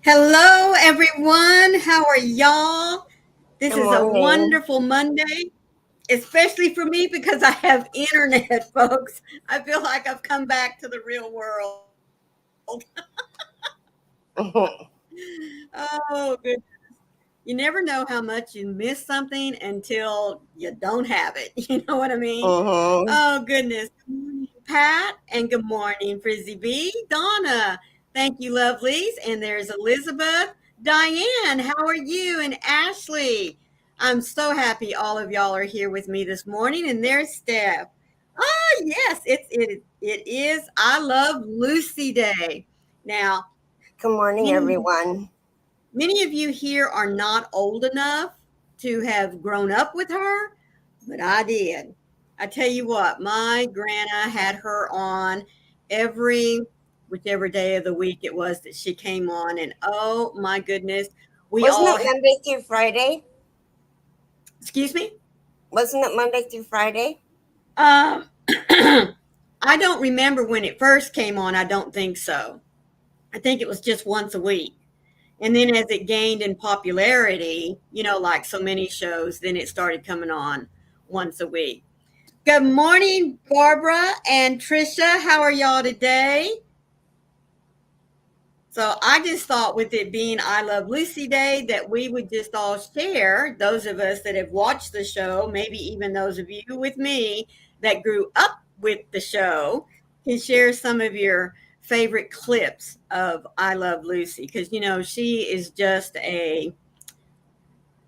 Hello, everyone. How are y'all? This Good is a morning. wonderful Monday, especially for me because I have internet, folks. I feel like I've come back to the real world. Oh, good. You never know how much you miss something until you don't have it. You know what I mean? hmm Oh, goodness. Good morning, Pat, and good morning, Frizzy B. Donna. Thank you, lovelies. And there's Elizabeth. Diane, how are you? And Ashley. I'm so happy all of y'all are here with me this morning. And there's Steph. Oh, yes, it is I Love Lucy Day. Now, Good morning, many everyone. Many of you here are not old enough to have grown up with her, but I did. I tell you what, my grandma had her on every whichever day of the week it was that she came on, and oh my goodness, we Wasn't all it Monday through Friday? excuse me. Wasn't it Monday through Friday? Um, I don't remember when it first came on. I don't think so. I think it was just once a week. And then as it gained in popularity, like so many shows, then it started coming on once a week. Good morning, Barbara and Trisha. How are y'all today? So I just thought with it being I Love Lucy Day that we would just all share, those of us that have watched the show, maybe even those of you with me that grew up with the show, can share some of your favorite clips of I Love Lucy because she is just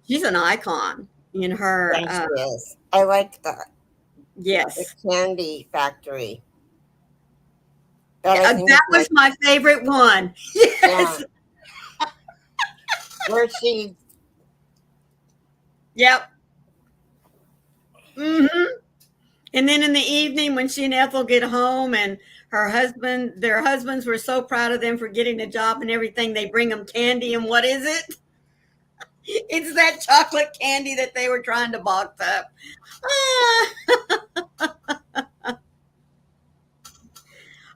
she's an icon in her Yes, she is. I like the yes. candy factory. That I think That is was like, my favorite one. yeah, Yes. where she, Yep. Mhm. And then in the evening when she and Ethel get home and their husbands were so proud of them for getting a job and everything, they bring them candy. And what is it? It's that chocolate candy that they were trying to box up. Ah.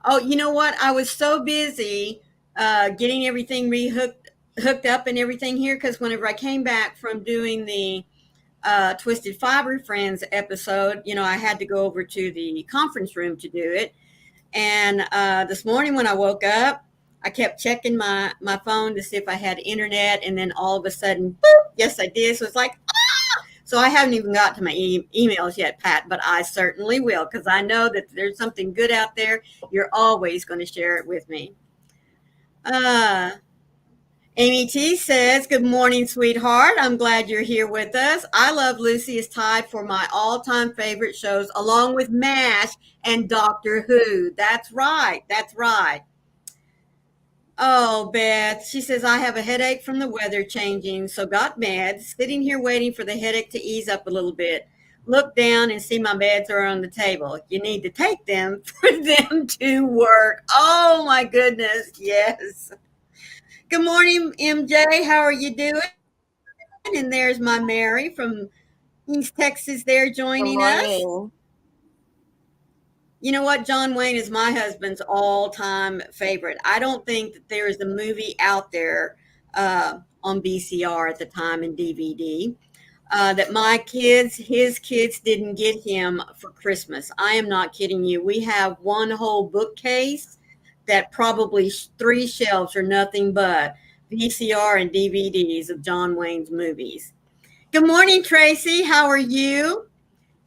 Oh, you know what? I was so busy getting everything hooked up and everything here because whenever I came back from doing the Twisted Fiber Friends episode, I had to go over to the conference room to do it. And this morning when I woke up, I kept checking my phone to see if I had internet, and then all of a sudden, boop, yes, I did. So it's like, so I haven't even got to my emails yet, Pat, but I certainly will because I know that there's something good out there. You're always going to share it with me. Uh, Amy T says, "Good morning, sweetheart. I'm glad you're here with us. I Love Lucy is tied for my all time favorite shows, along with MASH and Doctor Who." That's right. That's right. Oh, Beth, she says, "I have a headache from the weather changing, so got meds, sitting here waiting for the headache to ease up a little bit. Look down and see my meds are on the table. You need to take them for them to work." Oh, my goodness. Yes. Good morning, MJ. How are you doing? And there's my Mary from East Texas there good joining us. morning. You know what? John Wayne is my husband's all time favorite. I don't think that there is a movie out there on VCR at the time and DVD that his kids didn't get him for Christmas. I am not kidding you. We have one whole bookcase that probably three shelves are nothing but VCR and DVDs of John Wayne's movies. Good morning, Tracy. How are you?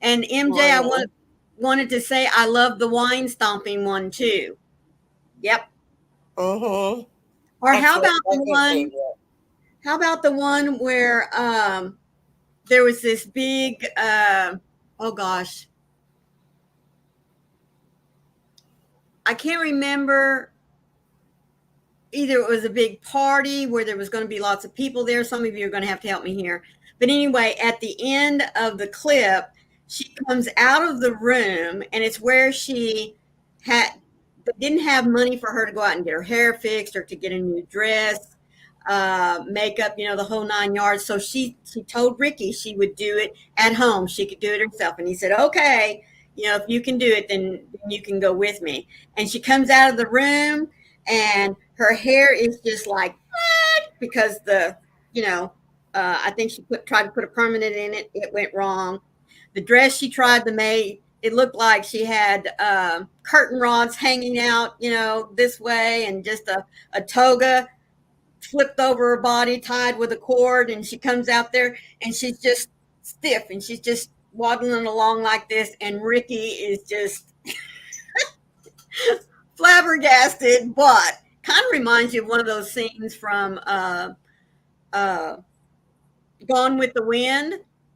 And Good MJ, morning. wanted to say I love the wine stomping one too. Yep. Mm-hmm. Or That's how my about the second one? favorite. How about the one where there was this big? Oh gosh, I can't remember. Either it was a big party where there was going to be lots of people there. Some of you are going to have to help me here. But anyway, at the end of the clip, she comes out of the room, and it's where she had didn't have money for her to go out and get her hair fixed or to get a new dress, makeup, the whole 9 yards. So she told Ricky she would do it at home. She could do it herself, and he said, "Okay, if you can do it, then you can go with me." And she comes out of the room, and her hair is just like because I think she tried to put a permanent in it. It went wrong. The dress she tried to make, it looked like she had curtain rods hanging out, this way, and just a toga flipped over her body, tied with a cord, and she comes out there and she's just stiff and she's just waddling along like this, and Ricky is just flabbergasted, but kind of reminds you of one of those scenes from Gone with the Wind,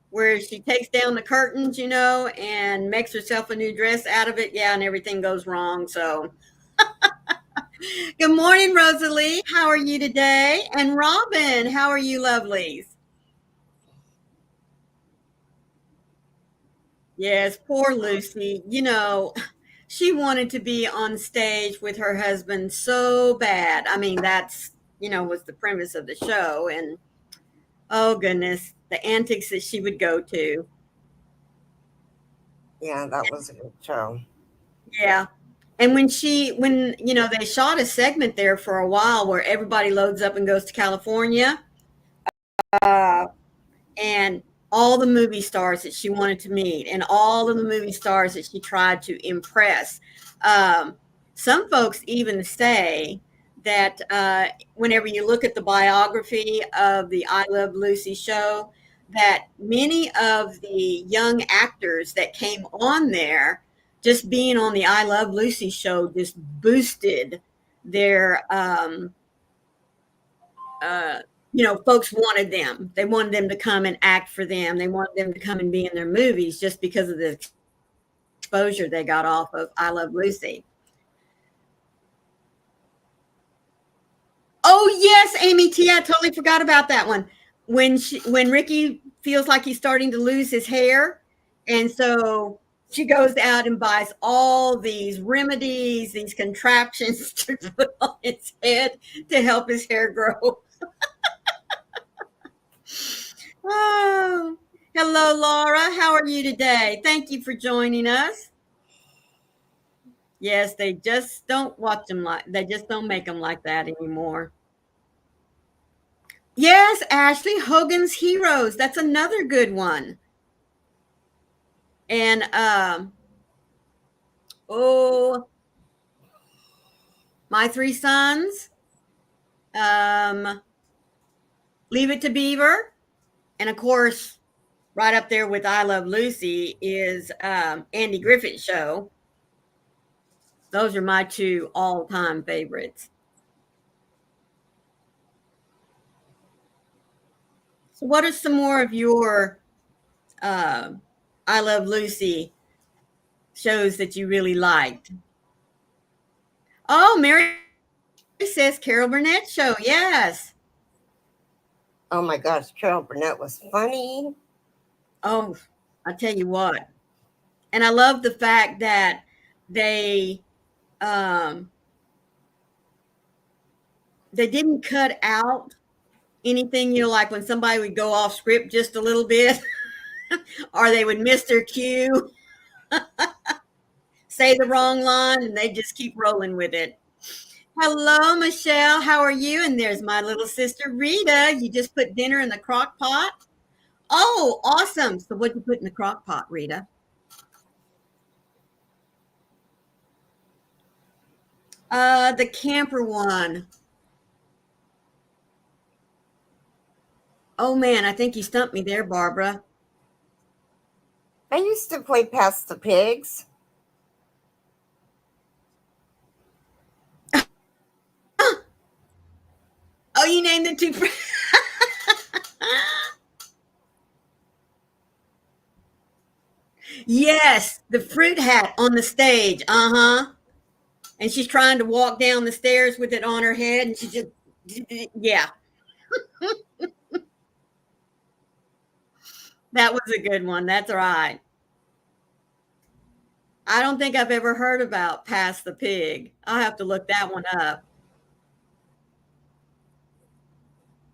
where she takes down the curtains, and makes herself a new dress out of it. Yeah, and everything goes wrong. So, good morning, Rosalie. How are you today? And Robin, how are you, lovelies? Yes, poor Lucy. She wanted to be on stage with her husband so bad. I mean, that's, was the premise of the show. And oh, goodness, the antics that she would go to. Yeah, that was a good show. Yeah. And when they shot a segment there for a while where everybody loads up and goes to California, uh, and all the movie stars that she wanted to meet and all of the movie stars that she tried to impress. Some folks even say that whenever you look at the biography of the I Love Lucy show, that many of the young actors that came on there, just being on the I Love Lucy show, just boosted their folks wanted them. They wanted them to come and act for them. They wanted them to come and be in their movies just because of the exposure they got off of I Love Lucy. Oh yes, Amy T. I totally forgot about that one. When Ricky feels like he's starting to lose his hair, and so she goes out and buys all these remedies, these contraptions to put on his head to help his hair grow. Oh, hello, Laura. How are you today? Thank you for joining us. Yes, they just don't watch them they just don't make them like that anymore. Yes, Ashley, Hogan's Heroes. That's another good one. And oh, My Three Sons, Leave It to Beaver, and of course, right up there with I Love Lucy is Andy Griffith Show. Those are my two all-time favorites. So what are some more of your I Love Lucy shows that you really liked? Oh, Mary says Carol Burnett Show. Yes. Oh my gosh, Carol Burnett was funny. Oh, I tell you what. And I love the fact that they didn't cut out anything, like when somebody would go off script just a little bit, or they would miss their cue, say the wrong line, and they just keep rolling with it. Hello, Michelle. How are you? And there's my little sister, Rita. You just put dinner in the crock pot? Oh, awesome. So what'd you put in the crock pot, Rita? The camper one. Oh, man, I think you stumped me there, Barbara. I used to play Pass the Pigs. Oh, you named the two. Yes, the fruit hat on the stage. Uh-huh. And she's trying to walk down the stairs with it on her head, and she just, yeah. That was a good one. That's right. I don't think I've ever heard about Pass the Pig. I'll have to look that one up.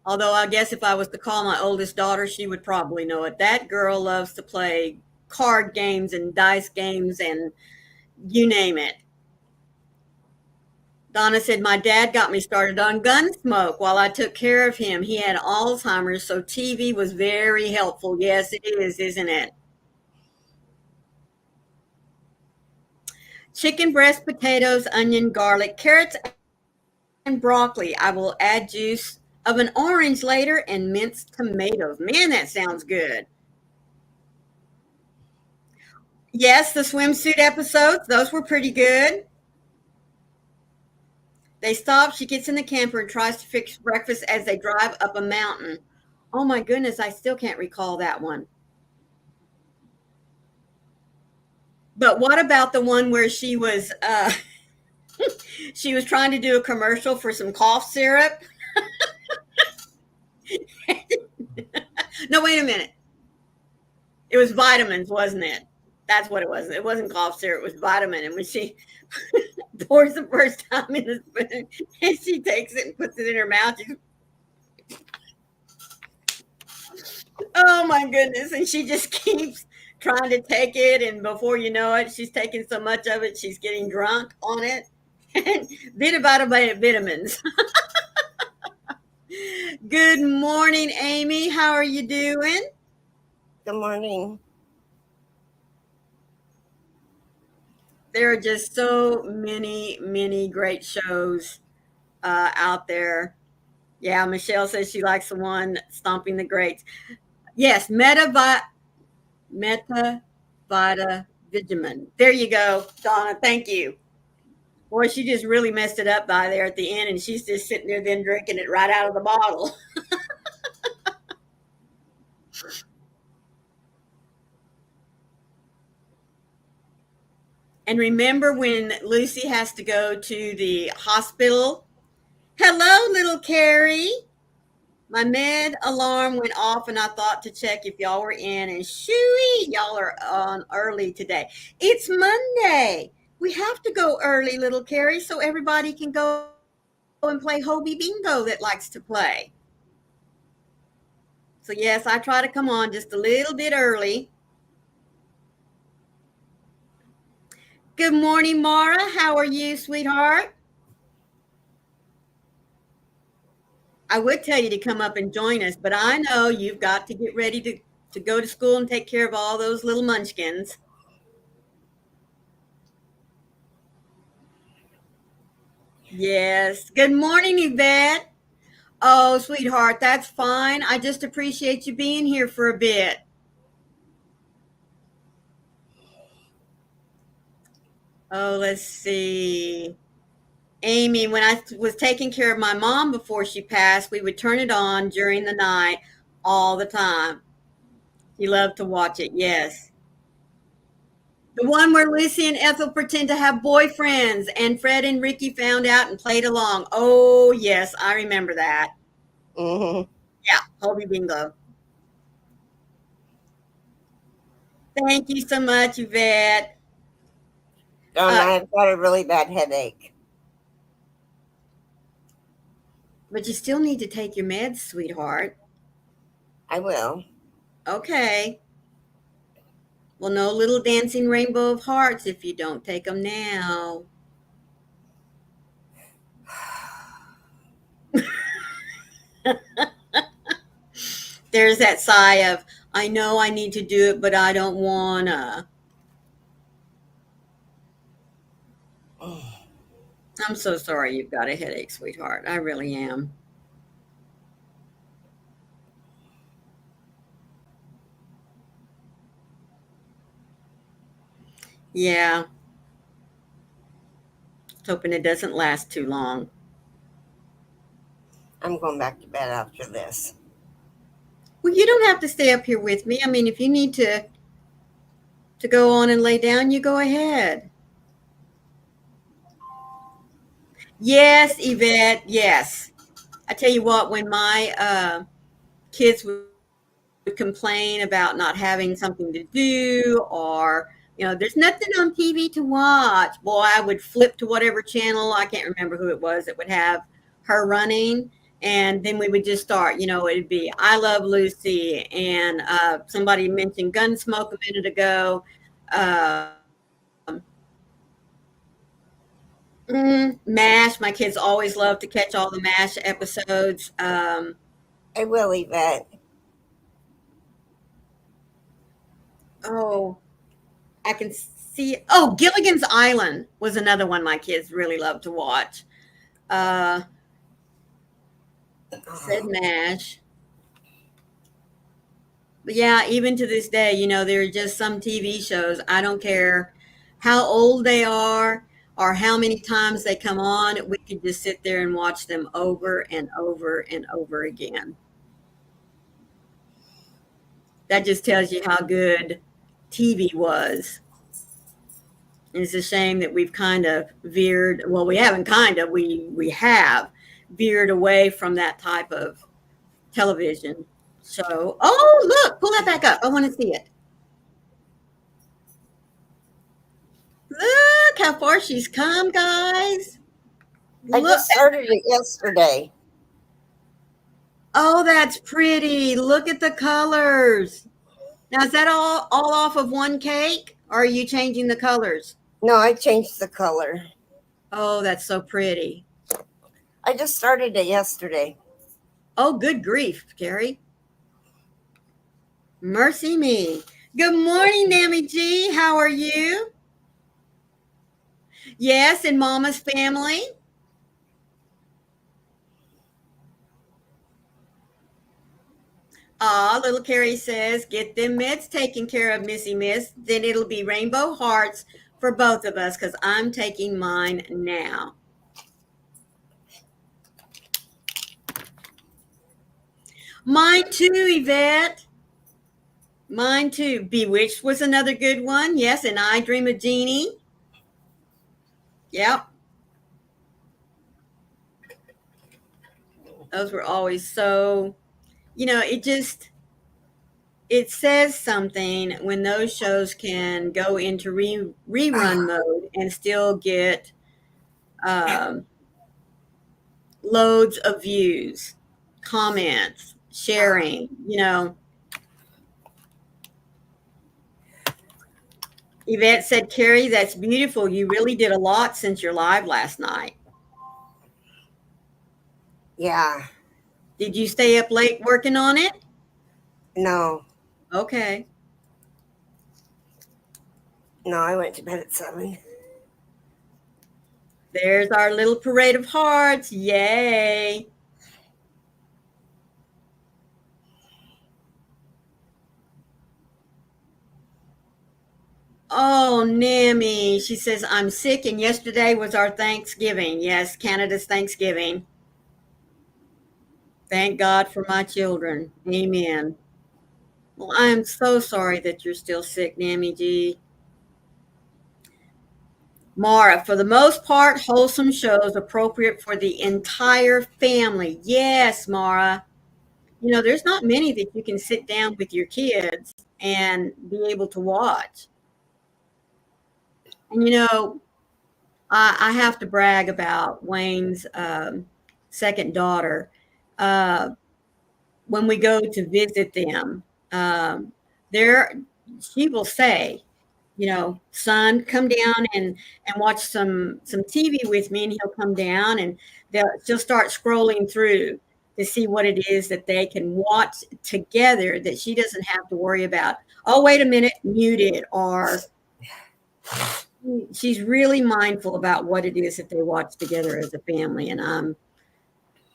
Although I guess if I was to call my oldest daughter, she would probably know it. That girl loves to play card games and dice games and you name it. Donna said, my dad got me started on Gunsmoke while I took care of him. He had Alzheimer's, so TV was very helpful. Yes, it is, isn't it? Chicken breast, potatoes, onion, garlic, carrots, and broccoli. I will add juice of an orange later and minced tomatoes. Man, that sounds good. Yes, the swimsuit episodes, those were pretty good. They stop. She gets in the camper and tries to fix breakfast as they drive up a mountain. Oh my goodness, I still can't recall that one. But what about the one where she was trying to do a commercial for some cough syrup? No, wait a minute. It was vitamins, wasn't it? That's what it was. It wasn't cough syrup. It was vitamin. And when she pours the first time in the spoon, and she takes it and puts it in her mouth, oh my goodness! And she just keeps trying to take it, and before you know it, she's taking so much of it, she's getting drunk on it. Bit about vitamins. Good morning, Amy. How are you doing? Good morning. There are just so many great shows out there. Yeah, Michelle says she likes the one Stomping the Greats. Yes, Meta Vita Vitamin. There you go, Donna. Thank you. Boy, she just really messed it up by there at the end, and she's just sitting there then drinking it right out of the bottle. And remember when Lucy has to go to the hospital? Hello, little Carrie. My med alarm went off, and I thought to check if y'all were in. And shooey, y'all are on early today. It's Monday. We have to go early, little Carrie, so everybody can go and play Hobie Bingo that likes to play. So, yes, I try to come on just a little bit early. Good morning, Mara. How are you, sweetheart? I would tell you to come up and join us, but I know you've got to get ready to go to school and take care of all those little munchkins. Yes. Good morning, Yvette. Oh, sweetheart, that's fine. I just appreciate you being here for a bit. Oh, let's see. Amy, when I was taking care of my mom before she passed, we would turn it on during the night all the time. She loved to watch it. Yes. The one where Lucy and Ethel pretend to have boyfriends and Fred and Ricky found out and played along. Oh, yes, I remember that. Mm-hmm. Yeah, Hobie Bingo. Thank you so much, Yvette. Donna, I've got a really bad headache. But you still need to take your meds, sweetheart. I will. Okay. Well, no little dancing rainbow of hearts if you don't take them now. There's that sigh of, I know I need to do it, but I don't wanna. I'm so sorry you've got a headache, sweetheart. I really am. Yeah. Hoping it doesn't last too long. I'm going back to bed after this. Well, you don't have to stay up here with me. I mean, if you need to go on and lay down, you go ahead. Yes, Yvette. Yes. I tell you what, when my kids would complain about not having something to do, or there's nothing on TV to watch, boy, I would flip to whatever channel. I can't remember who it was that would have her running, and then we would just start. It'd be I Love Lucy, and somebody mentioned Gunsmoke a minute ago. uh, MASH. My kids always love to catch all the MASH episodes. I will, Yvette. Oh, I can see. Oh, Gilligan's Island was another one my kids really love to watch. Uh, said MASH. But yeah, even to this day, there are just some TV shows. I don't care how old they are or how many times they come on. We could just sit there and watch them over and over and over again. That just tells you how good TV was. And it's a shame that we've kind of veered. Well, we haven't kind of. We have veered away from that type of television show. Oh, look! Pull that back up. I want to see it. Look how far she's come, guys. I Look. just started it yesterday. Oh, that's pretty. Look at the colors. Now, is that all off of one cake, or are you changing the colors? No, I changed the color. Oh, that's so pretty. I just started it yesterday. Oh, good grief, Carrie. Mercy me. Good morning, Nammy G. How are you? Yes, and Mama's family. Little Carrie says, get them meds taken care of, Missy Miss. Then it'll be rainbow hearts for both of us because I'm taking mine now. Mine too, Yvette. Mine too. Bewitched was another good one. Yes, and I Dream of Jeannie. Yep. Those were always so, it says something when those shows can go into rerun mode and still get loads of views, comments, sharing, Yvette said, Carrie, that's beautiful. You really did a lot since your live last night. Yeah. Did you stay up late working on it? No. Okay. No, I went to bed at 7. There's our little parade of hearts. Yay. Oh, Nammy. She says, I'm sick, and yesterday was our Thanksgiving. Yes, Canada's Thanksgiving. Thank God for my children. Amen. Well, I am so sorry that you're still sick, Nammy G. Mara, for the most part, wholesome shows appropriate for the entire family. Yes, Mara. There's not many that you can sit down with your kids and be able to watch. And, I have to brag about Wayne's second daughter. When we go to visit them, there she will say, son, come down and watch some TV with me, and he'll come down and she'll start scrolling through to see what it is that they can watch together that she doesn't have to worry about. Oh, wait a minute, muted, or she's really mindful about what it is that they watch together as a family. And I'm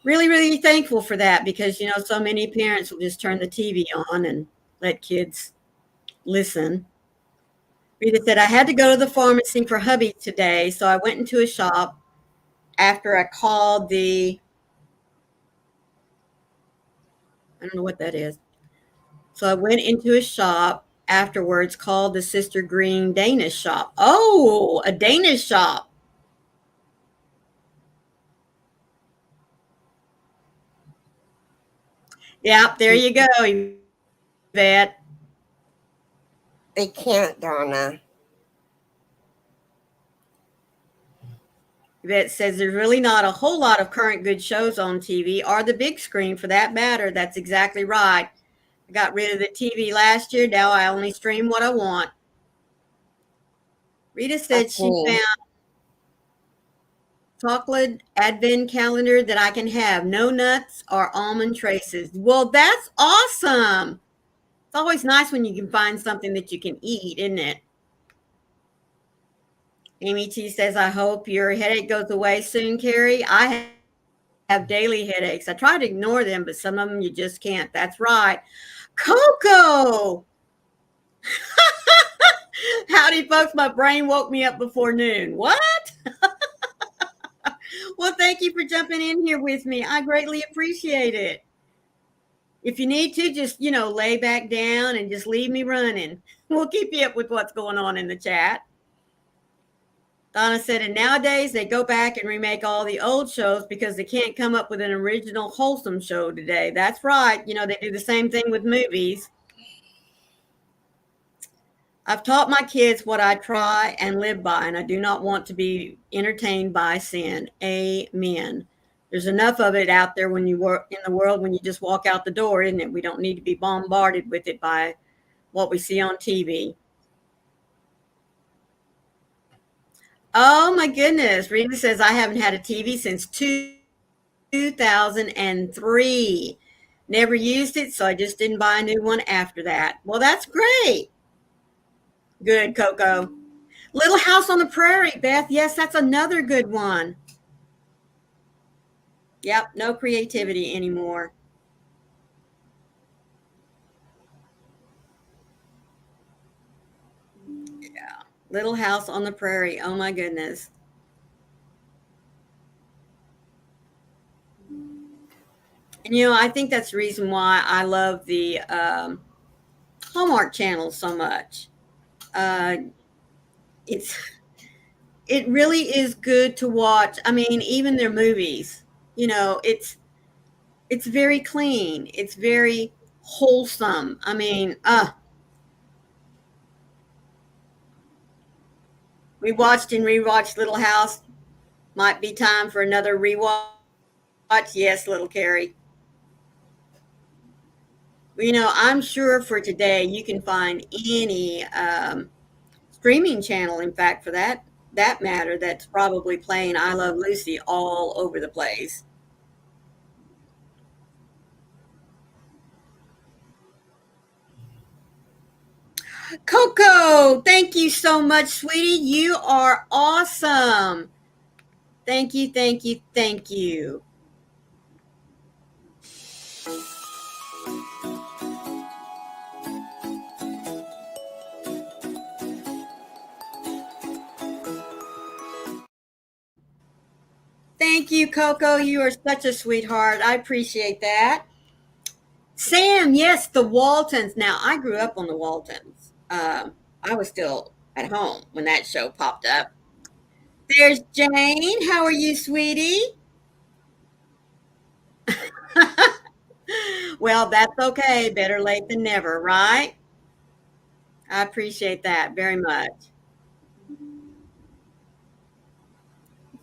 really, really thankful for that because, so many parents will just turn the TV on and let kids listen. Rita said, I had to go to the pharmacy for hubby today, so I went into a shop after I called I don't know what that is. So I went into a shop afterwards called the Sister Green Danish shop. Oh, a Danish shop. Yeah, there you go, Yvette. They can't, Donna. Yvette says there's really not a whole lot of current good shows on TV or the big screen for that matter. That's exactly right. I got rid of the TV last year. Now I only stream what I want. Rita said she found chocolate advent calendar that I can have. No nuts or almond traces. Well, that's awesome. It's always nice when you can find something that you can eat, isn't it? Amy T says, I hope your headache goes away soon, Carrie. I have daily headaches. I try to ignore them, but some of them you just can't. That's right. Coco! Howdy, folks. My brain woke me up before noon. What? Well, thank you for jumping in here with me. I greatly appreciate it. If you need to, just, lay back down and just leave me running. We'll keep you up with what's going on in the chat. Donna said, and nowadays they go back and remake all the old shows because they can't come up with an original wholesome show today. That's right. They do the same thing with movies. I've taught my kids what I try and live by, and I do not want to be entertained by sin. Amen. There's enough of it out there when you work in the world when you just walk out the door, isn't it? We don't need to be bombarded with it by what we see on TV. Oh my goodness. Rita says, I haven't had a TV since 2003. Never used it, so I just didn't buy a new one after that. Well, that's great. Good, Coco. Little House on the Prairie, Beth. Yes, that's another good one. Yep, no creativity anymore. Yeah, Little House on the Prairie. Oh my goodness. And I think that's the reason why I love the Hallmark Channel so much. It really is good to watch. I mean, even their movies, it's very clean. It's very wholesome. I mean, we watched and rewatched Little House. Might be time for another rewatch. Yes, little Carrie. I'm sure for today you can find any streaming channel, in fact, for that matter, that's probably playing I Love Lucy all over the place. Coco, thank you so much, sweetie. You are awesome. Thank you, thank you, thank you. Thank you, Coco. You are such a sweetheart. I appreciate that. Sam, yes, the Waltons. Now, I grew up on the Waltons. I was still at home when that show popped up. There's Jane. How are you, sweetie? Well, that's okay. Better late than never, right? I appreciate that very much.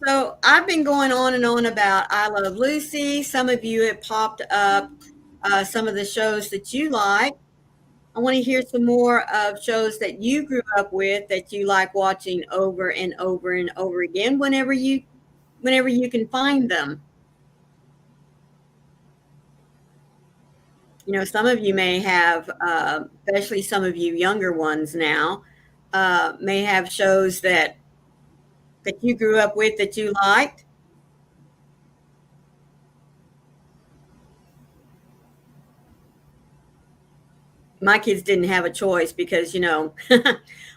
So I've been going on and on about I Love Lucy. Some of you have popped up some of the shows that you like. I want to hear some more of shows that you grew up with that you like watching over and over and over again whenever you can find them. Some of you may have, especially some of you younger ones now, may have shows that you grew up with that you liked. My kids didn't have a choice because,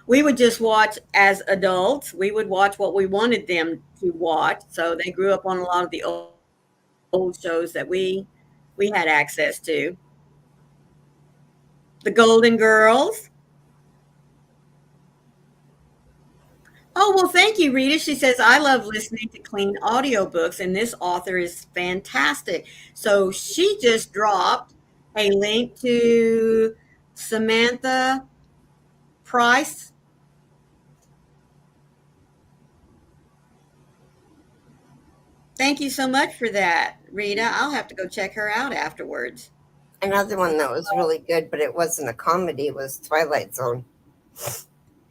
we would just watch as adults. We would watch what we wanted them to watch. So they grew up on a lot of the old shows that we had access to. The Golden Girls. Oh, well, thank you, Rita. She says, I love listening to clean audiobooks, and this author is fantastic. So she just dropped a link to Samantha Price. Thank you so much for that, Rita. I'll have to go check her out afterwards. Another one that was really good, but it wasn't a comedy, was Twilight Zone.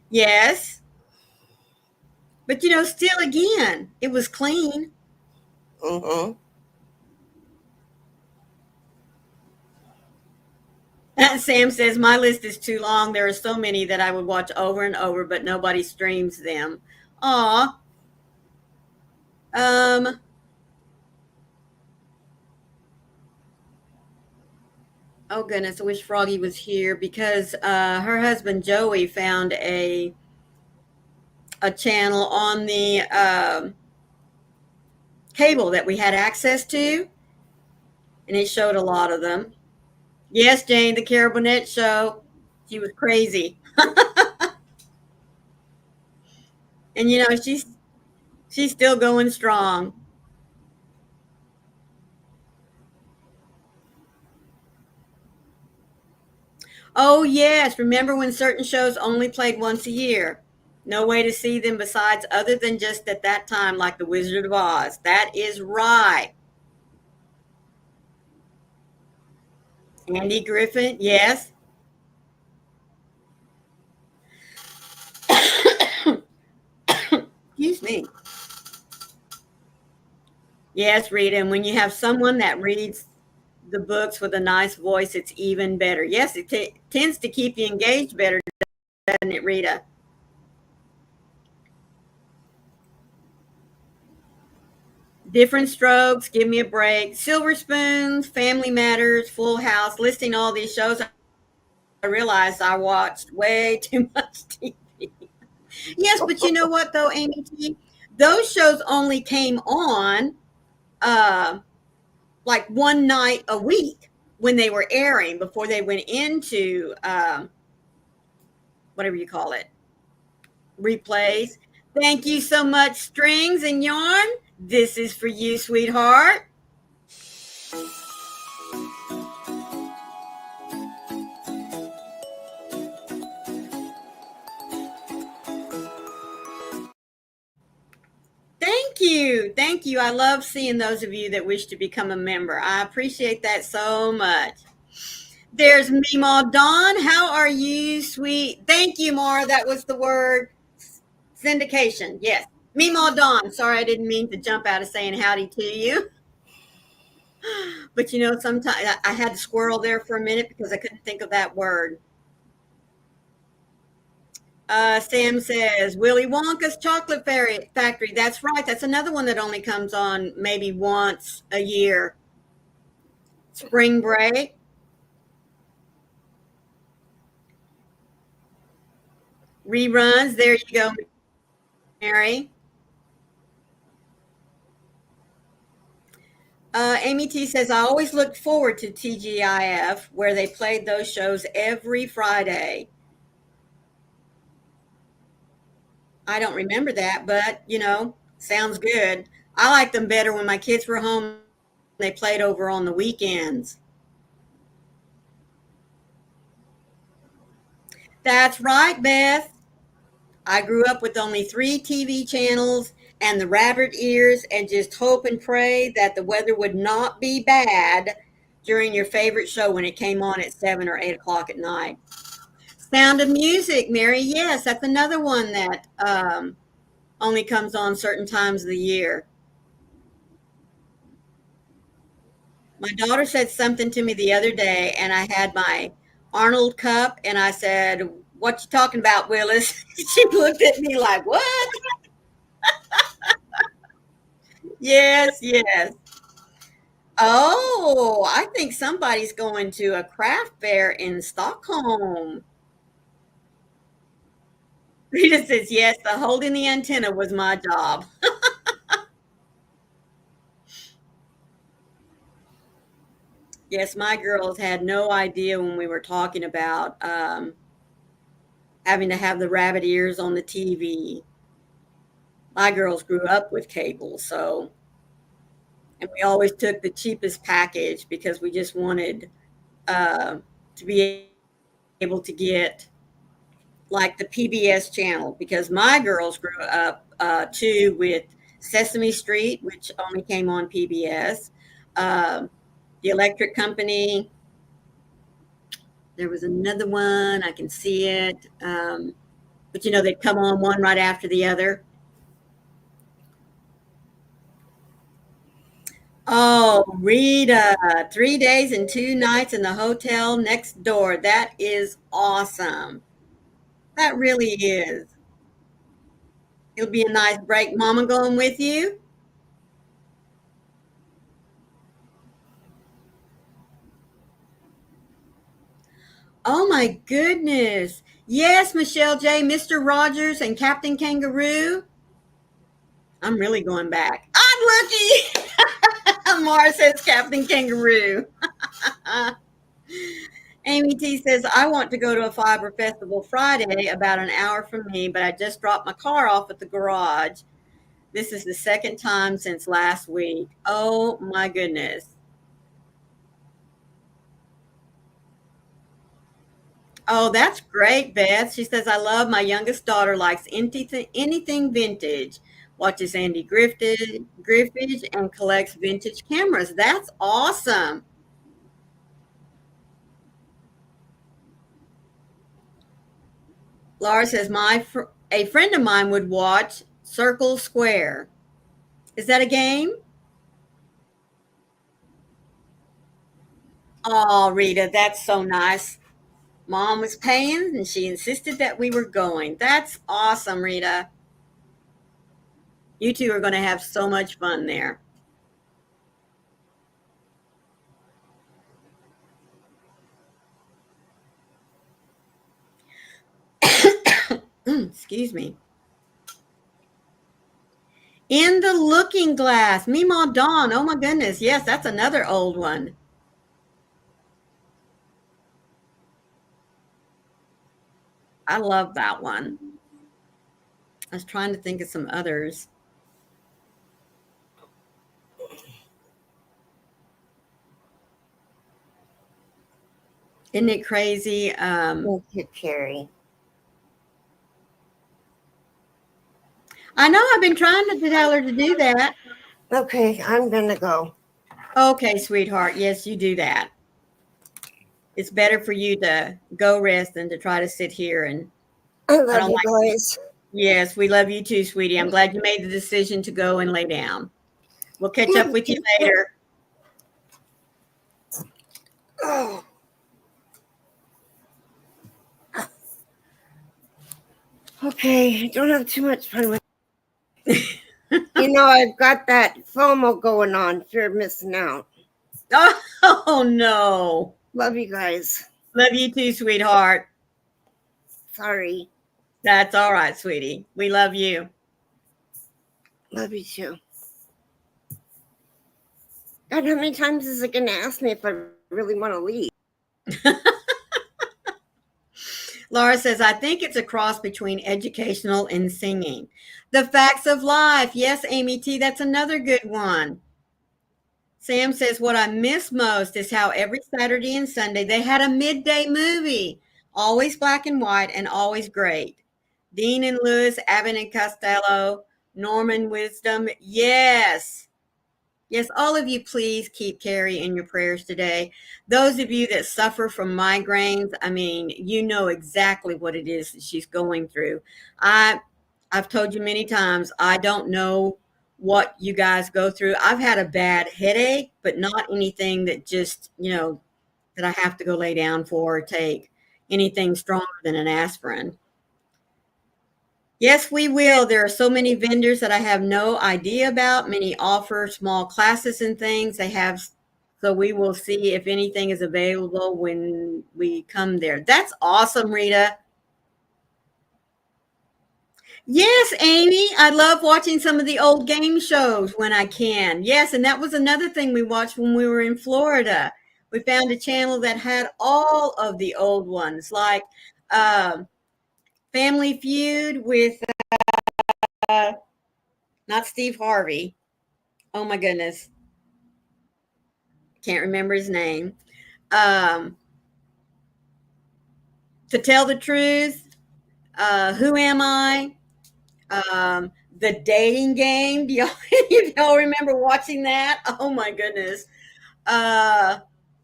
Yes. But still, again, it was clean. Mm-hmm. Sam says my list is too long. There are so many that I would watch over and over, but nobody streams them. Aw. Um. Oh goodness, I wish Froggy was here because her husband Joey found a channel on the cable that we had access to, and it showed a lot of them. Yes, Jane, the Carol Burnett show. She was crazy, and she's still going strong. Oh yes, remember when certain shows only played once a year? No way to see them besides other than just at that time, like The Wizard of Oz. That is right. Andy Griffin, yes. Excuse me. Yes, Rita. And when you have someone that reads the books with a nice voice, it's even better. Yes, it tends to keep you engaged better, doesn't it, Rita? Different Strokes, Give Me a Break, Silver Spoons, Family Matters, Full House, listing all these shows. I realized I watched way too much TV. Yes, but you know what, though, Amy T? Those shows only came on uh, like one night a week when they were airing before they went into whatever you call it, replays. Thank you so much, Strings and Yarn. This is for you, sweetheart. Thank you. Thank you. I love seeing those of you that wish to become a member. I appreciate that so much. There's Meemaw Dawn. How are you, sweet? Thank you, Mara. That was the word. Syndication. Yes. Meemaw Dawn. Sorry, I didn't mean to jump out of saying howdy to you. But sometimes I had to squirrel there for a minute because I couldn't think of that word. Sam says Willy Wonka's Chocolate Factory. That's right. That's another one that only comes on maybe once a year. Spring Break. Reruns. There you go, Mary. Amy T says, I always looked forward to TGIF where they played those shows every Friday. I don't remember that, but sounds good. I liked them better when my kids were home. They played over on the weekends. That's right, Beth. I grew up with only 3 TV channels and the rabbit ears and just hope and pray that the weather would not be bad during your favorite show when it came on at 7 or 8 o'clock at night. Sound of Music, Mary. Yes, that's another one that only comes on certain times of the year. My daughter said something to me the other day, and I had my Arnold cup, and I said, "What you talking about, Willis?" She looked at me like, "What?" Yes, yes. Oh, I think somebody's going to a craft fair in Stockholm. Rita says, "Yes, the holding the antenna was my job." Yes, my girls had no idea when we were talking about having to have the rabbit ears on the TV. My girls grew up with cable, so, and we always took the cheapest package because we just wanted to be able to get like the PBS channel because my girls grew up too with Sesame Street, which only came on PBS, the Electric Company. There was another one, I can see it. But they'd come on one right after the other. Oh, Rita, 3 days and 2 nights in the hotel next door. That is awesome. That really is. It'll be a nice break. Mama going with you? Oh my goodness. Yes, Michelle J, Mr. Rogers, and Captain Kangaroo. I'm really going back. I'm lucky. Mara says Captain Kangaroo. Amy T says, I want to go to a fiber festival Friday, about an hour from me, but I just dropped my car off at the garage. This is the second time since last week. Oh my goodness. Oh, that's great, Beth. She says, I love my youngest daughter, likes anything vintage, watches Andy Griffith and collects vintage cameras. That's awesome. Laura says, a friend of mine would watch Circle Square. Is that a game? Oh, Rita, that's so nice. Mom was paying and she insisted that we were going. That's awesome, Rita. You two are going to have so much fun there. Excuse me. In the Looking Glass, Mima Dawn. Oh my goodness. Yes, that's another old one. I love that one. I was trying to think of some others. Isn't it crazy? Thank you, Carrie. I know I've been trying to tell her to do that. Okay, I'm gonna go. Okay, sweetheart. Yes, you do that. It's better for you to go rest than to try to sit here and I I love don't you like. guys. Yes, we love you too, sweetie. I'm glad you made the decision to go and lay down. We'll catch up with you later. Oh, okay, I don't have too much fun with. I've got that FOMO going on, fear of missing out. Oh no. Love you guys. Love you too, sweetheart. Sorry. That's all right, sweetie. We love you. Love you too. God, how many times is it gonna ask me if I really want to leave? Laura says, I think it's a cross between educational and singing. The Facts of Life. Yes, Amy T, that's another good one. Sam says, what I miss most is how every Saturday and Sunday they had a midday movie, always black and white and always great. Dean and Lewis, Abbott and Costello, Norman Wisdom. Yes. Yes, all of you, please keep Carrie in your prayers today. Those of you that suffer from migraines, I mean, you know exactly what it is that she's going through. I've told you many times, I don't know what you guys go through. I've had a bad headache, but not anything that just, that I have to go lay down for or take anything stronger than an aspirin. Yes, we will. There are so many vendors that I have no idea about. Many offer small classes and things. They have, so we will see if anything is available when we come there. That's awesome, Rita. Yes, Amy, I love watching some of the old game shows when I can. Yes, and that was another thing we watched when we were in Florida. We found a channel that had all of the old ones, like uh, Family Feud with uh, not Steve Harvey. Oh my goodness, can't remember his name. Um, to tell the truth, who am I? The dating game. Do y'all, y'all remember watching that? Oh my goodness. Uh,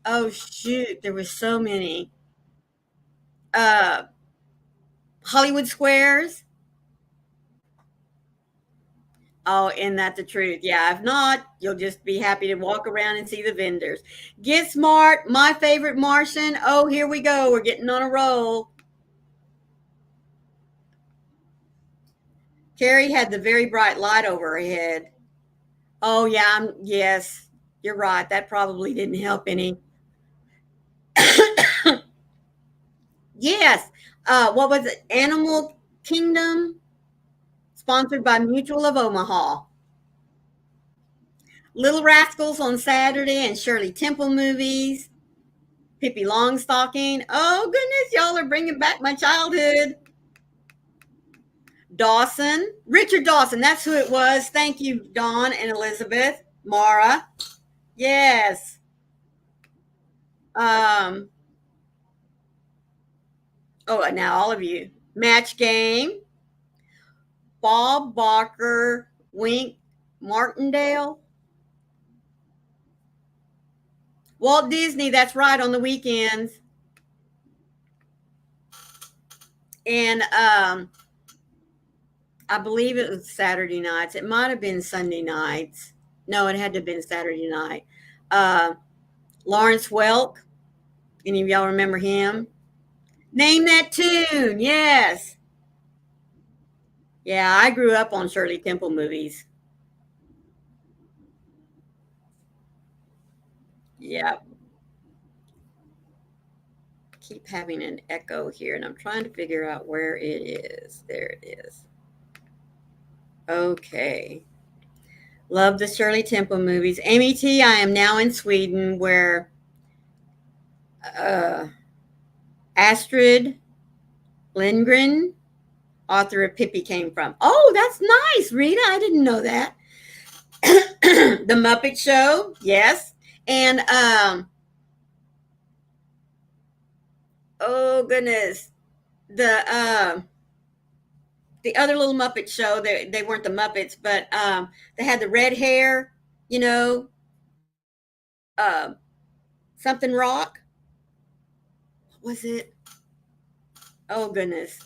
oh shoot, there was so many. Uh, Hollywood Squares. Oh, isn't that the truth? Yeah, if not, you'll just be happy to walk around and see the vendors. Get Smart, my favorite Martian. Oh, here we go. We're getting on a roll. Carrie had the very bright light over her head. Oh, yeah, yes, you're right. That probably didn't help any. Yes. What was it? Animal Kingdom, sponsored by Mutual of Omaha. Little Rascals on Saturday and Shirley Temple movies. Pippi Longstocking. Oh, goodness, y'all are bringing back my childhood. Dawson. Richard Dawson. That's who it was. Thank you, Dawn and Elizabeth. Mara. Yes. Um, oh, now all of you. Match Game. Bob Barker. Wink Martindale. Walt Disney, that's right, on the weekends. And I believe it was Saturday nights. It might have been Sunday nights. No, it had to have been Saturday night. Uh, Lawrence Welk. Any of y'all remember him? Name that tune. Yes. Yeah, I grew up on Shirley Temple movies. Yeah. Keep having an echo here, and I'm trying to figure out where it is. There it is. Okay. Love the Shirley Temple movies. Amy T, I am now in Sweden where uh, Astrid Lindgren, author of Pippi, came from. Oh, that's nice, Rita. I didn't know that. The Muppet Show, yes. And oh goodness, the the other little Muppet Show. They weren't the Muppets, but they had the red hair. You know, uh, something rock. What was it? Oh goodness.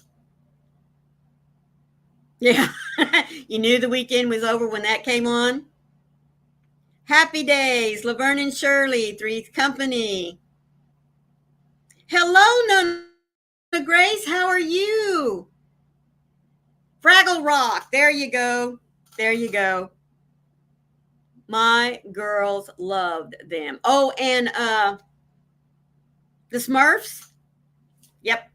Yeah, you knew the weekend was over when that came on. Happy Days, Laverne and Shirley, Three's Company. Hello, Nona Grace. How are you? Fraggle Rock. There you go. There you go. My girls loved them. Oh, and the Smurfs. Yep.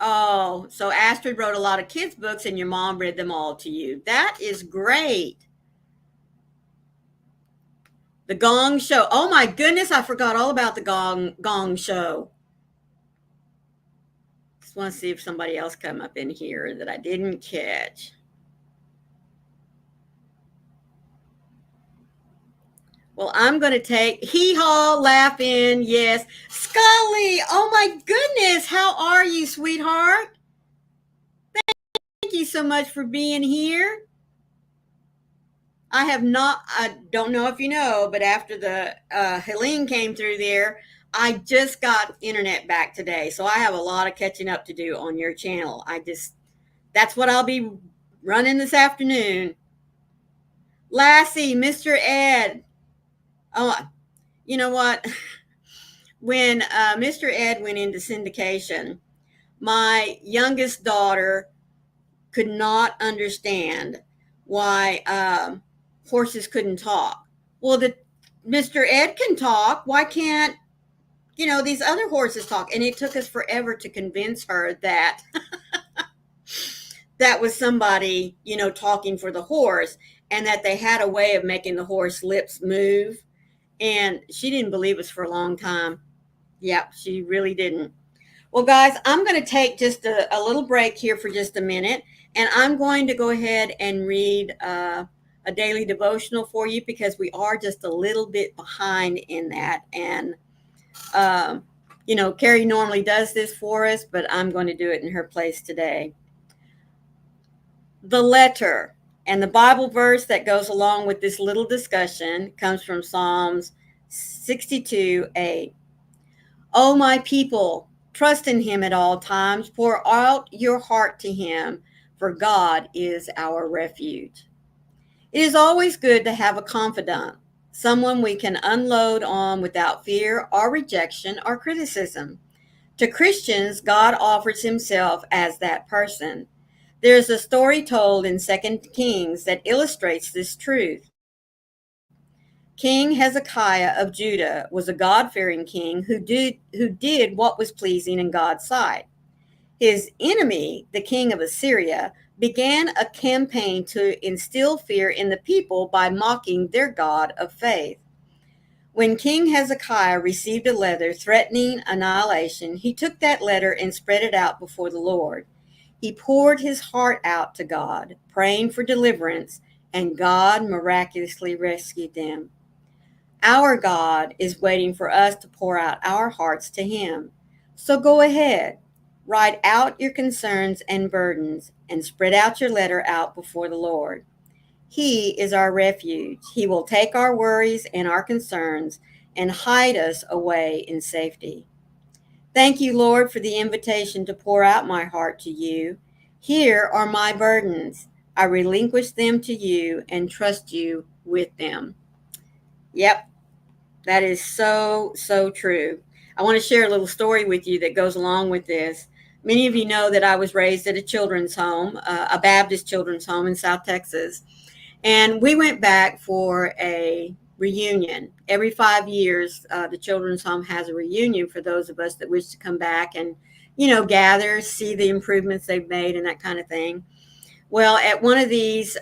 Oh, so Astrid wrote a lot of kids' books and your mom read them all to you. That is great. The Gong Show. Oh my goodness, I forgot all about the Gong Show. Just want to see if somebody else come up in here that I didn't catch. Well, I'm going to take hee haw, laugh in. Yes. Scully. Oh my goodness. How are you, sweetheart? Thank you so much for being here. I have not, I don't know if you know, but after the Helene came through there, I just got internet back today. So I have a lot of catching up to do on your channel. That's what I'll be running this afternoon. Lassie, Mr. Ed. Oh, you know what? When Mr. Ed went into syndication, my youngest daughter could not understand why horses couldn't talk. Well, Mr. Ed can talk. Why can't these other horses talk? And it took us forever to convince her that that was somebody talking for the horse, and that they had a way of making the horse lips move. And she didn't believe us for a long time. Yep, she really didn't. Well, guys, I'm going to take just a little break here for just a minute, and I'm going to go ahead and read a daily devotional for you because we are just a little bit behind in that. And, Carrie normally does this for us, but I'm going to do it in her place today. The letter and the Bible verse that goes along with this little discussion comes from Psalms 62:8. Oh, my people, trust in him at all times. Pour out your heart to him. for God is our refuge. It is always good to have a confidant, someone we can unload on without fear or rejection or criticism. To Christians, God offers himself as that person. There is a story told in Second Kings that illustrates this truth. King Hezekiah of Judah was a God-fearing king who did what was pleasing in God's sight. His enemy, the king of Assyria, began a campaign to instill fear in the people by mocking their God of faith. When King Hezekiah received a letter threatening annihilation, he took that letter and spread it out before the Lord. He poured his heart out to God, praying for deliverance, and God miraculously rescued them. Our God is waiting for us to pour out our hearts to him. So go ahead, write out your concerns and burdens, and spread out your letter out before the Lord. He is our refuge. He will take our worries and our concerns and hide us away in safety. Thank you, Lord, for the invitation to pour out my heart to you. Here are my burdens. I relinquish them to you and trust you with them. Yep, that is so, so true. I want to share a little story with you that goes along with this. Many of you know that I was raised at a children's home, a Baptist children's home in South Texas. And we went back for a reunion. Every 5 years, the children's home has a reunion for those of us that wish to come back and, gather, see the improvements they've made and that kind of thing. Well, at one of these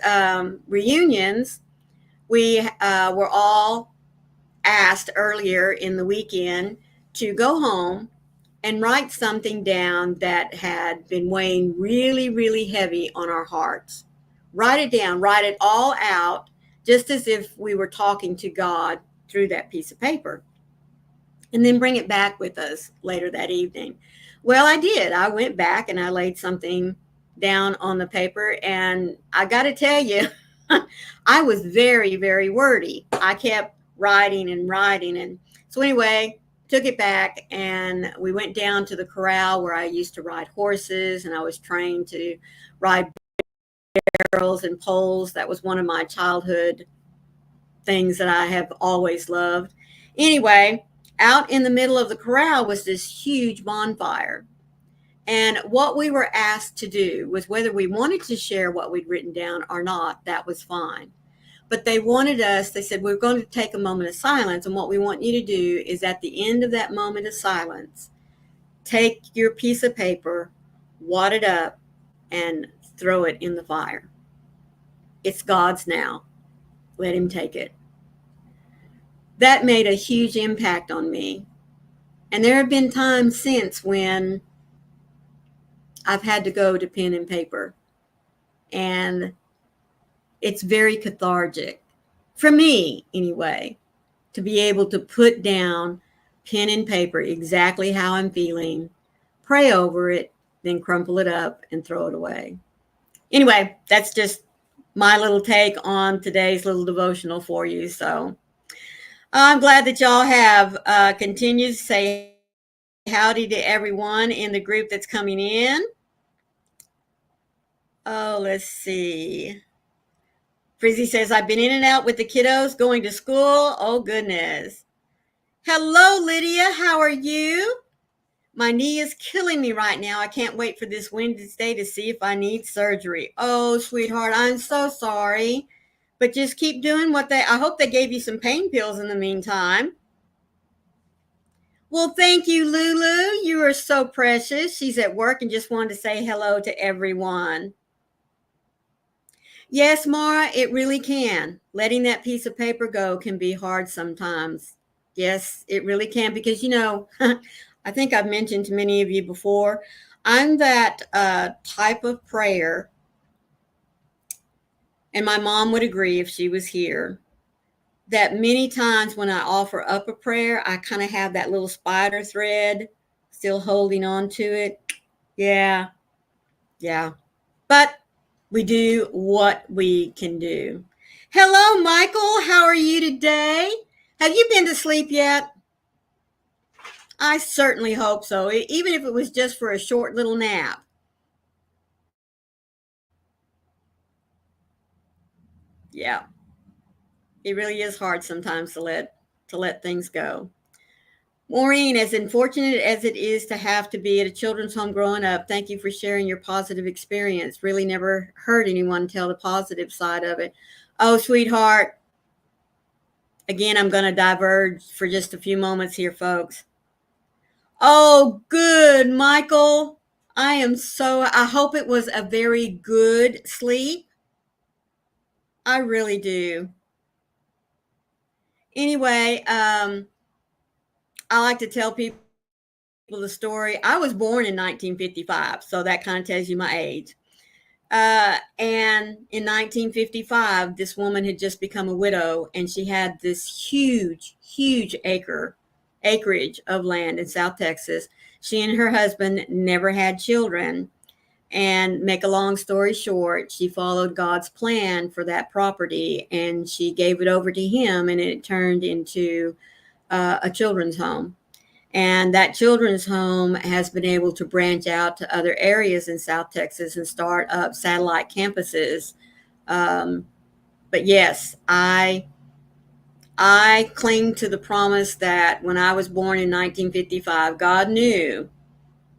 reunions, we were all asked earlier in the weekend to go home and write something down that had been weighing really, really heavy on our hearts. Write it down, write it all out, just as if we were talking to God through that piece of paper, and then bring it back with us later that evening. Well, I did. I went back and I laid something down on the paper, and I got to tell you, I was very, very wordy. I kept writing and writing. And so, anyway, took it back and we went down to the corral where I used to ride horses, and I was trained to ride barrels and poles. That was one of my childhood things that I have always loved. Anyway, out in the middle of the corral was this huge bonfire. And what we were asked to do was, whether we wanted to share what we'd written down or not, that was fine. But they said, we're going to take a moment of silence. And what we want you to do is, at the end of that moment of silence, take your piece of paper, wad it up, and throw it in the fire. It's God's now. Let him take it. That made a huge impact on me. And there have been times since when I've had to go to pen and paper. And it's very cathartic, for me anyway, to be able to put down pen and paper exactly how I'm feeling, pray over it, then crumple it up and throw it away. Anyway, that's just my little take on today's little devotional for you. So I'm glad that y'all have continued to say howdy to everyone in the group that's coming in. Oh, let's see. Frizzy says, I've been in and out with the kiddos going to school. Oh, goodness. Hello, Lydia. How are you? My knee is killing me right now. I can't wait for this Wednesday to see if I need surgery. Oh, sweetheart, I'm so sorry. But just keep doing I hope they gave you some pain pills in the meantime. Well, thank you, Lulu. You are so precious. She's at work and just wanted to say hello to everyone. Yes, Mara, it really can. Letting that piece of paper go can be hard sometimes. Yes, it really can, because, I think I've mentioned to many of you before, I'm that type of prayer, and my mom would agree if she was here, that many times when I offer up a prayer, I kind of have that little spider thread still holding on to it. Yeah. But we do what we can do. Hello, Michael. How are you today? Have you been to sleep yet? I certainly hope so, even if it was just for a short little nap. Yeah, it really is hard sometimes to let things go. Maureen, as unfortunate as it is to have to be at a children's home growing up, thank you for sharing your positive experience. Really never heard anyone tell the positive side of it. Oh, sweetheart. Again, I'm going to diverge for just a few moments here, folks. Oh, good, Michael. I hope it was a very good sleep. I really do. Anyway, I like to tell people the story. I was born in 1955, so that kind of tells you my age. And in 1955, this woman had just become a widow, and she had this huge acreage of land in South Texas. She and her husband never had children. And make a long story short, she followed God's plan for that property, and she gave it over to him, and it turned into a children's home. And that children's home has been able to branch out to other areas in South Texas and start up satellite campuses. But yes, I cling to the promise that when I was born in 1955, God knew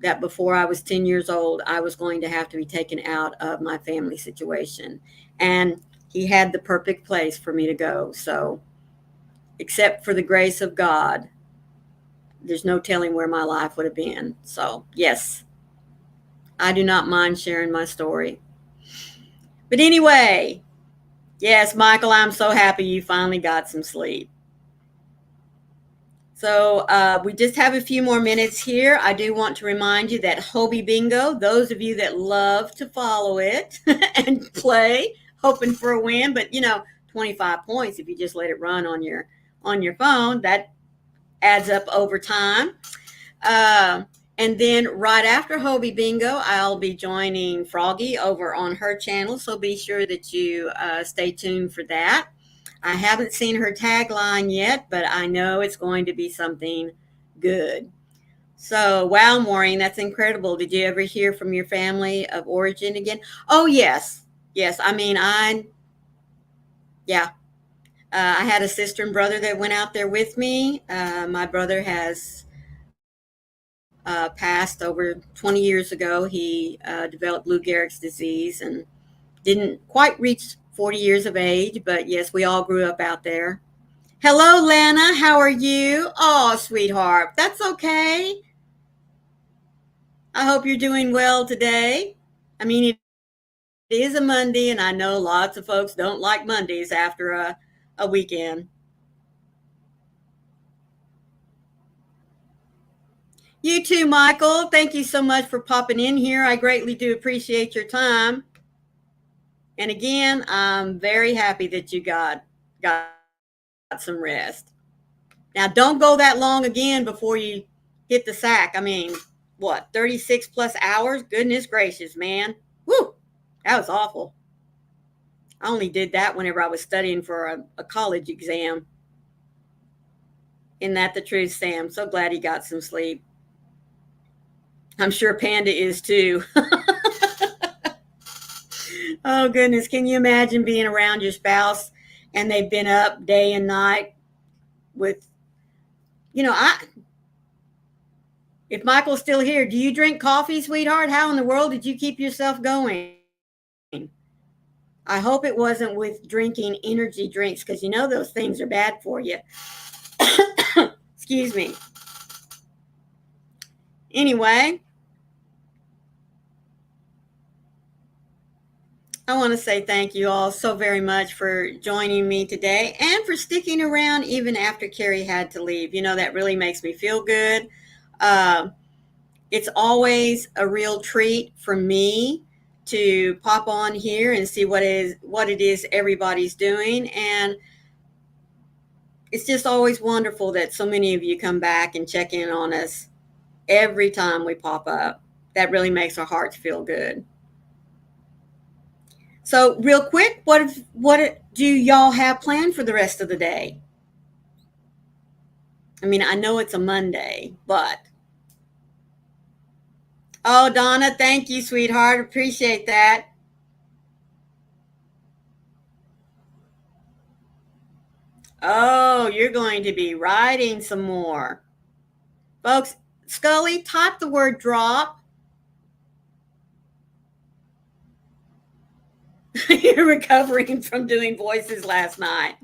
that before I was 10 years old, I was going to have to be taken out of my family situation. And he had the perfect place for me to go. So, except for the grace of God, there's no telling where my life would have been. So, yes, I do not mind sharing my story. But anyway, yes, Michael, I'm so happy you finally got some sleep. So we just have a few more minutes here. I do want to remind you that Hobie Bingo, those of you that love to follow it and play, hoping for a win, but 25 points if you just let it run on your phone, that adds up over time. And then right after Hobie Bingo, I'll be joining Froggy over on her channel. So be sure that you stay tuned for that. I haven't seen her tagline yet, but I know it's going to be something good. So, wow, Maureen, that's incredible. Did you ever hear from your family of origin again? Oh, yes. Yes. Yeah. I had a sister and brother that went out there with me. My brother has passed over 20 years ago. He developed Lou Gehrig's disease and didn't quite reach 40 years of age, but yes, we all grew up out there. Hello, Lana. How are you? Oh, sweetheart. That's okay. I hope you're doing well today. I mean, it is a Monday, and I know lots of folks don't like Mondays after a weekend. You too, Michael. Thank you so much for popping in here. I greatly do appreciate your time. And again, I'm very happy that you got some rest. Now, don't go that long again before you hit the sack. I mean, what, 36 plus hours? Goodness gracious, man. Whew, that was awful. I only did that whenever I was studying for a college exam. Isn't that the truth, Sam? So glad he got some sleep. I'm sure Panda is too. Oh, goodness. Can you imagine being around your spouse and they've been up day and night with, if Michael's still here, do you drink coffee, sweetheart? How in the world did you keep yourself going? I hope it wasn't with drinking energy drinks because those things are bad for you. Excuse me. Anyway, I want to say thank you all so very much for joining me today and for sticking around even after Carrie had to leave. That really makes me feel good. It's always a real treat for me to pop on here and see what it is everybody's doing. And it's just always wonderful that so many of you come back and check in on us every time we pop up. That really makes our hearts feel good. So real quick, what do y'all have planned for the rest of the day? I mean, I know it's a Monday, but oh, Donna, thank you, sweetheart. Appreciate that. Oh, you're going to be writing some more. Folks, Scully, type the word drop. You're recovering from doing voices last night.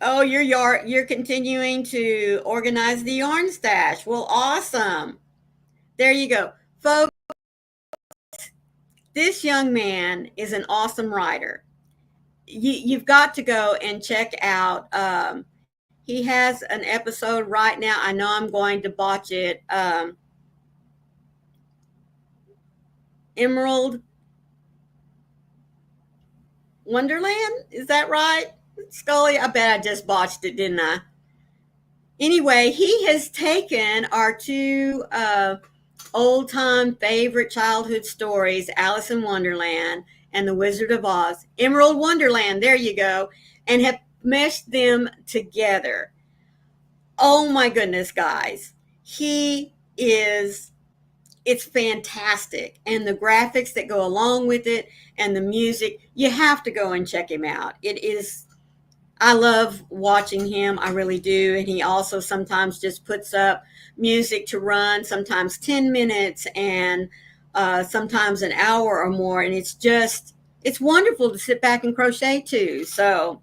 Oh, you're continuing to organize the yarn stash. Well, awesome. There you go. Folks, this young man is an awesome writer. You've got to go and check out. He has an episode right now. I know I'm going to botch it. Emerald Wonderland? Is that right? Scully, I bet I just botched it, didn't I? Anyway, he has taken our two old time favorite childhood stories, Alice in Wonderland and The Wizard of Oz, Emerald Wonderland, there you go, and have meshed them together. Oh my goodness, guys. He is, it's fantastic. And the graphics that go along with it and the music, you have to go and check him out. It is, I love watching him. I really do. And he also sometimes just puts up music to run, sometimes 10 minutes and sometimes an hour or more. And it's just, it's wonderful to sit back and crochet too. So,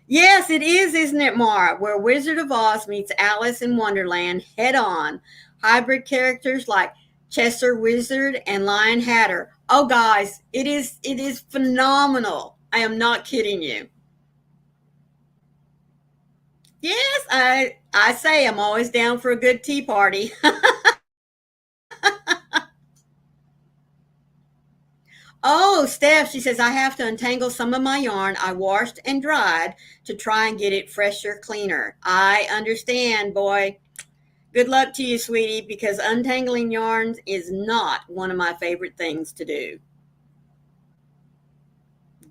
yes, it is, isn't it, Mara? Where Wizard of Oz meets Alice in Wonderland head on. Hybrid characters like Chester Wizard and Lion Hatter. Oh, guys, it is phenomenal. I am not kidding you. Yes, I say I'm always down for a good tea party. Oh, Steph, she says, I have to untangle some of my yarn I washed and dried to try and get it fresher, cleaner. I understand, boy. Good luck to you, sweetie, because untangling yarns is not one of my favorite things to do.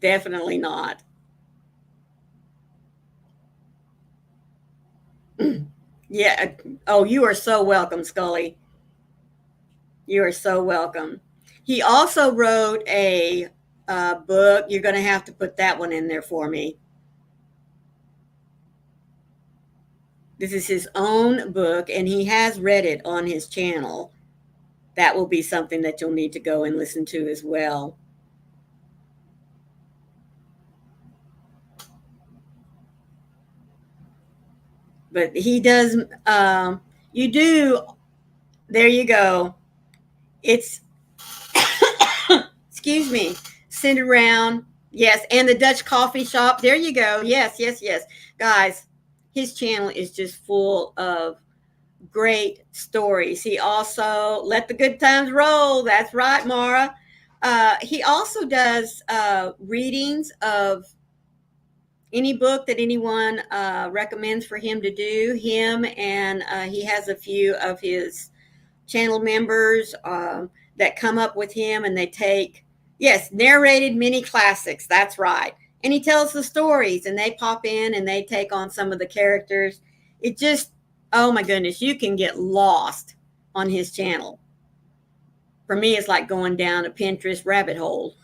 Definitely not. Yeah. Oh, you are so welcome, Scully. You are so welcome. He also wrote a book. You're going to have to put that one in there for me. This is his own book, and he has read it on his channel. That will be something that you'll need to go and listen to as well. But he does, you do, there you go. It's, excuse me, send around. Yes, and the Dutch coffee shop. There you go. Yes, yes, yes. Guys, his channel is just full of great stories. He also let the good times roll. That's right, Mara. He also does readings of any book that anyone recommends for him to do. Him and he has a few of his channel members that come up with him and they take, yes, narrated mini classics. That's right. And he tells the stories and they pop in and they take on some of the characters. It just, oh my goodness, you can get lost on his channel. For me, it's like going down a Pinterest rabbit hole.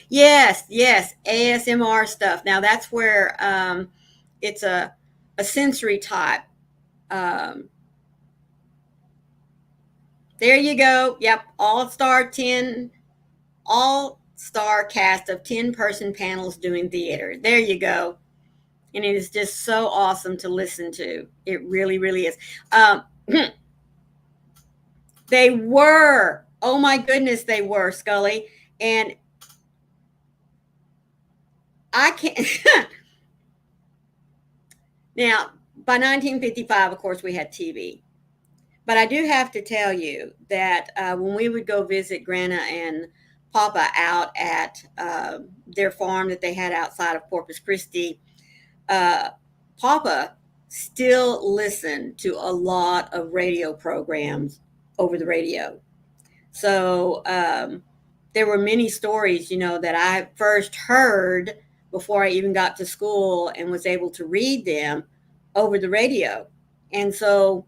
Yes, yes, ASMR stuff. Now that's where it's a sensory type. Um, there you go. Yep, all star cast of 10-person panels doing theater. There you go. And it is just so awesome to listen to. It really, really is. They were. Oh my goodness, they were, Scully. And I can't. Now, by 1955, of course, we had TV. But I do have to tell you that when we would go visit Grandma and Papa out at their farm that they had outside of Corpus Christi, Papa still listened to a lot of radio programs over the radio. So there were many stories, that I first heard before I even got to school and was able to read them over the radio. And so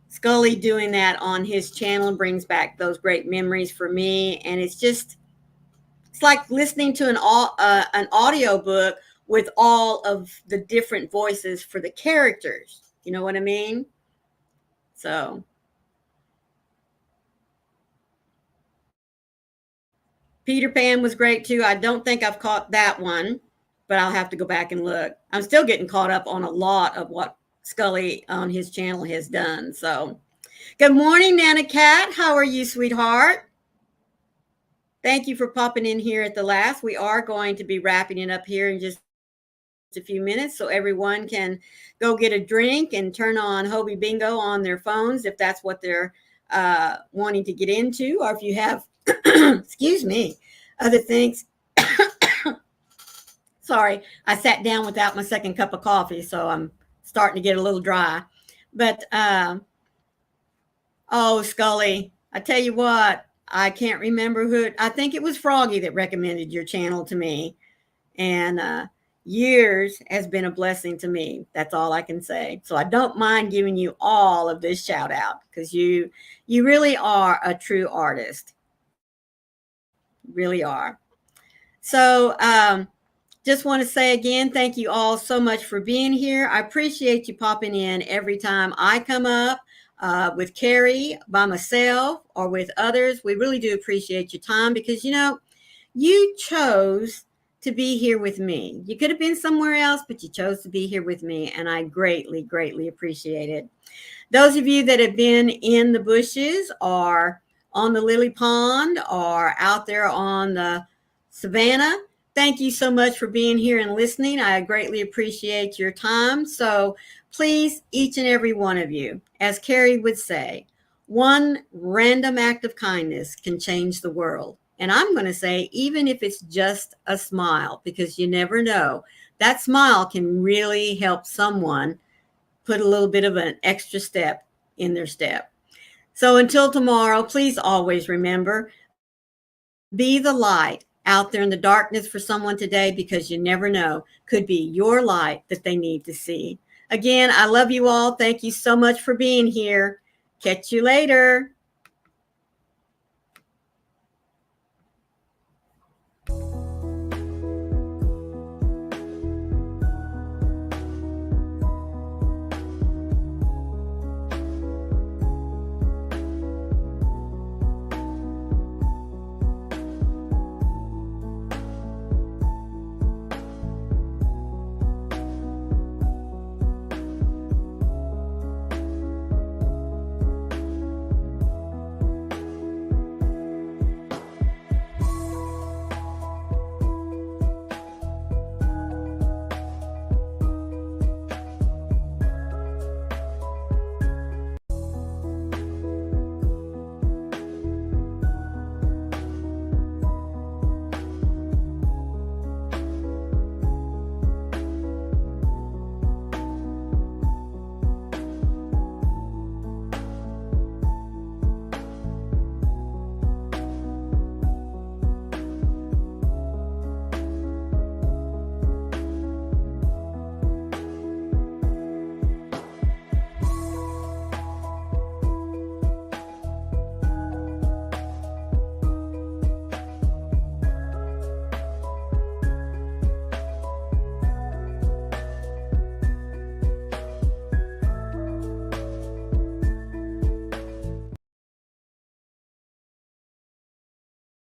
Scully doing that on his channel brings back those great memories for me. And it's like listening to an audio book with all of the different voices for the characters. You know what I mean? So Peter Pan was great too. I don't think I've caught that one, but I'll have to go back and look. I'm still getting caught up on a lot of what Scully on his channel has done. So good morning, Nana Cat. How are you, sweetheart? Thank you for popping in here at the last. We are going to be wrapping it up here in just a few minutes so everyone can go get a drink and turn on Hobie Bingo on their phones if that's what they're wanting to get into, or if you have, excuse me, other things. Sorry, I sat down without my second cup of coffee, so I'm starting to get a little dry. But, oh, Scully, I tell you what, I can't remember who, I think it was Froggy that recommended your channel to me. And years has been a blessing to me. That's all I can say. So I don't mind giving you all of this shout out because you really are a true artist. You really are. So just want to say again, thank you all so much for being here. I appreciate you popping in every time I come up with Carrie, by myself, or with others. We really do appreciate your time because, you know, you chose to be here with me. You could have been somewhere else, but you chose to be here with me, and I greatly, greatly appreciate it. Those of you that have been in the bushes or on the lily pond or out there on the savannah, thank you so much for being here and listening. I greatly appreciate your time. So please, each and every one of you, as Carrie would say, one random act of kindness can change the world. And I'm going to say, even if it's just a smile, because you never know, that smile can really help someone put a little bit of an extra step in their step. So until tomorrow, please always remember, be the light out there in the darkness for someone today, because you never know, could be your light that they need to see. Again, I love you all. Thank you so much for being here. Catch you later.